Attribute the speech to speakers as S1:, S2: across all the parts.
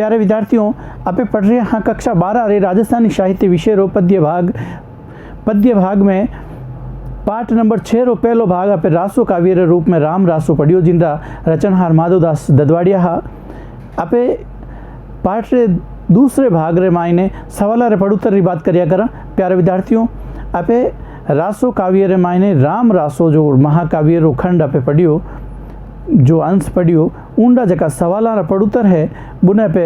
S1: प्यारे विद्यार्थियों, आप पढ़ रहे हैं कक्षा 12 रे राजस्थानी साहित्य विषय रो पद्य भाग में पाठ नंबर 6 रो पहलो भाग आप रासो काव्य रे रूप में राम रासो पढ़ियो, जिनका रचनहार माधवदास ददवाड़िया हा। आप पाठ रे दूसरे भाग रे मायने सवाल रे पढ़ुतर री बात करिया करा। प्यारे विद्यार्थियों, आप रासो काव्य रे मायने राम रासो जो महाकाव्य रो खंड आप पढ़ियो, जो अंश पढ़ियो, ऊंडा जका सवाल पढ़ुतर है बुने पे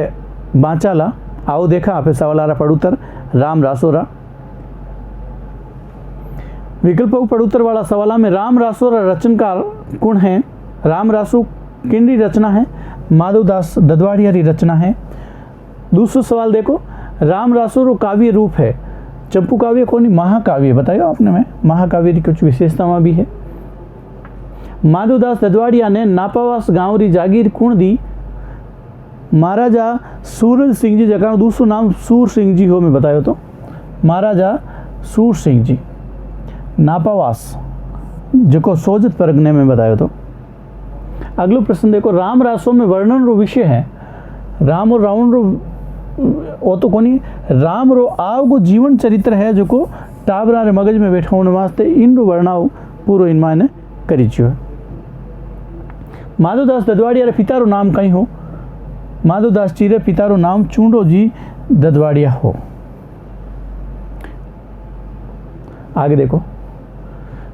S1: बाँचाला। आओ देखा आप सवाल पढ़ुतर राम रासोरा। विकल्प पढ़ुतर वाला सवाल में राम रासोरा रचनकार कौन है? राम रासो किंडी रचना है? माधवदास ददवाड़िया री रचना है। दूसरा सवाल देखो, राम रासोरो काव्य रूप है? चंपू काव्य कोनी महाकाव्य बतायो आपने में। महाकाव्य की कुछ विशेषताएं भी है। माधवदास ददवाड़िया ने नापावास गांव री जागीर कौन दी? महाराजा सूरज सिंह जी, जगह दूसरो नाम सूर सिंह जी हो मैं बतायो तो महाराजा सूर सिंह जी नापावास जो सोजत परगने में बतायो तो। अगलो प्रश्न देखो, राम रासो में वर्णन रो विषय है? राम और रावण रो वो तो कोनी, राम रो आव को जीवन चरित्र है जो को टाबरा रे मगज में बैठा होने वास्ते इन रो वर्णाव पूरो इन मायने करी छो। माधवदास ददवाड़िया रे पिता रो नाम कई हो? माधवदास जी रे पिता रो नाम चूंडो जी ददवाड़िया हो। आगे देखो,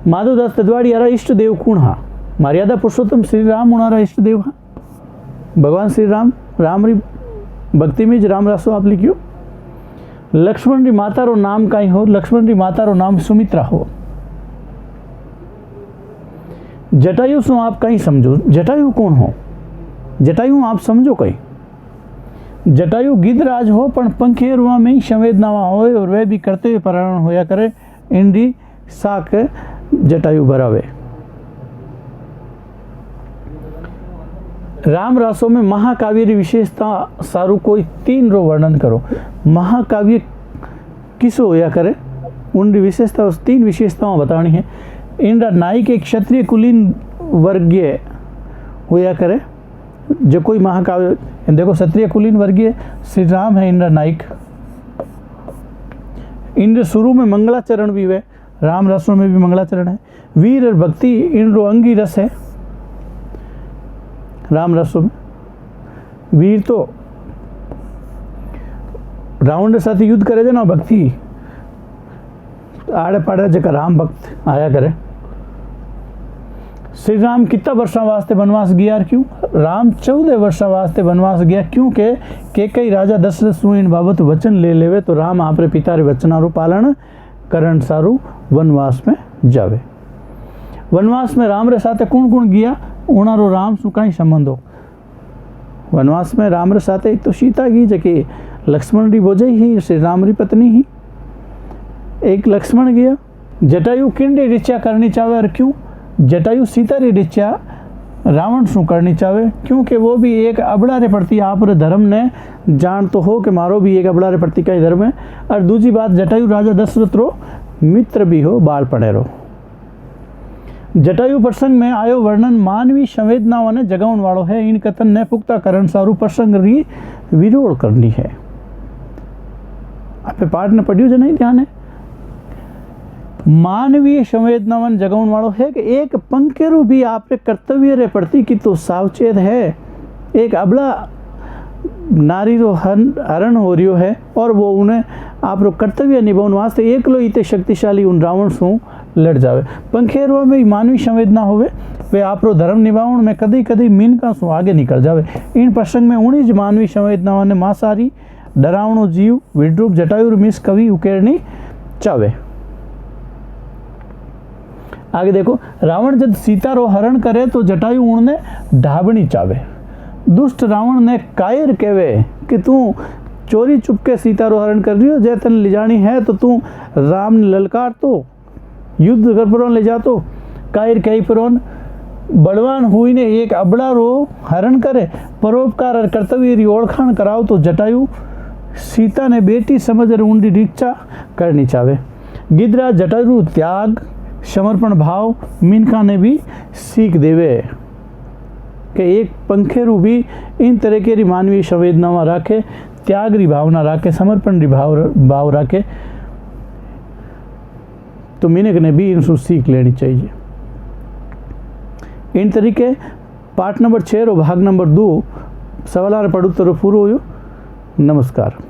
S1: माधवदास ददवाड़िया रा इष्ट देव कौन हा? मर्यादा पुरुषोत्तम श्री राम उनारा इष्ट देव हा। भगवान श्री राम री भक्ति में राम रासो आप लिखियो। लक्ष्मण री माता रो नाम कई हो? लक्ष्मण री माता रो नाम सुमित्रा हो। जटायु सो आप कहीं समझो, जटायु कौन हो? जटायु आप समझो कहीं। जटायु गिद्धराज हो पण पंखेरुआ में ही संवेदनावा हो और वह भी करते हुए परायण होया करे, इंडी साक जटायु भरावे। राम रासो में महाकाव्य की विशेषता सारू कोई 3 रो वर्णन करो। महाकाव्य किस होया करे? उनकी विशेषता 3 विशेषताओं बतानी है। इनका नायक एक क्षत्रिय कुलीन वर्गीय होया करे। जो कोई महाकाव्य देखो, क्षत्रिय कुलीन वर्गीय श्री राम है इनका नायक। इन शुरू में मंगलाचरण भी है, राम रसों में भी मंगलाचरण है। वीर और भक्ति इन रो अंगी रस है। राम रसों में वीर तो रावण के साथ युद्ध करे थे ना, भक्ति आड़े पाड़े जगह राम भक्त आया करे। श्री राम कितना वर्षा वास्ते वनवास गया? क्यों? राम 14 वर्षा वास्ते वनवास गया क्योंकि कई राजा दशरथ सु इन बाबत वचन ले लेवे तो राम आपरे पिता रे वचनारू पालन करण सारू वनवास में जावे। वनवास में राम रे साथे कौन कौन गया? उनारो राम सु कई संबंध हो? वनवास में राम रे साथे एक तो सीता की जके लक्ष्मण री बोझई ही, श्री राम री पत्नी ही। एक लक्ष्मण गया। जटायु किंडी रिचा करनी चाहे और क्यों? जटायु सीता री रिचा रावण सु करनी चाहे क्योंकि वो भी एक अबड़ा रे प्रति आप रे धर्म ने जान तो हो कि मारो भी एक अबड़ा रे प्रति का धर्म है। और दूसरी बात, जटायु राजा दशरथ रो मित्र भी हो, बाल पड़े रो। जटायु प्रसंग में आयो वर्णन मानवीय संवेदनाओं ने जगाउन वालों है। इन कथन ने पुख्ता करण सारू प्रसंग री विरोध करनी है। आप पाठ ने पढ़ियो जो नहीं ध्यान है? मानवीय संवेदनावन जगाउन वालों है कि एक पंकेरू भी आपके कर्तव्य रे प्रति की तो सावचेत है। एक अबला नारी रो हरण हो रियो है और वो उन्हें आप रो कर्तव्य निभाउन वास्ते एकलो इते शक्तिशाली उन रावण सु लड़ जावे। पंखेरुआ में मानवीय संवेदना होवे, वे आप रो धर्म निभाउन में कदी कदी मीनका सु आगे निकल जावे। इन प्रसंग में उन्हीं ज मानवीय संवेदनाओं ने मासारी डरावणो जीव विद्रूप जटायु मिस कवि उकेरनी चावे। आगे देखो, रावण जब सीता रो हरण करे तो जटायु उनने ढाबनी चावे। दुष्ट रावण ने कायर कहवे कि तू चोरी चुपके सीता रो हरण कर रही हो, जे तन ले जानी है तो तू राम ने ललकार तो युद्ध कर परोन ले जा। तो कायर कही परोन बलवान हुई ने एक अबड़ा रो हरण करे, परोपकार और कर्तव्य री ओळखाण कराओ तो जटायु सीता ने बेटी समझ उनकी दीक्षा करनी चावे। गिद्धराज जटायु त्याग समर्पण भाव मिनका ने भी सीख देवे। कि एक पंखेरू भी इन तरीके री मानवीय संवेदनावां राखे, त्याग री भावना राखे, समर्पण री भाव राखे, तो मिनक ने भी इनसू सीख लेनी चाहिए। इन तरीके पाठ नंबर 6 और भाग नंबर 2 सवाल पढ़ू तो पूरो हो। नमस्कार।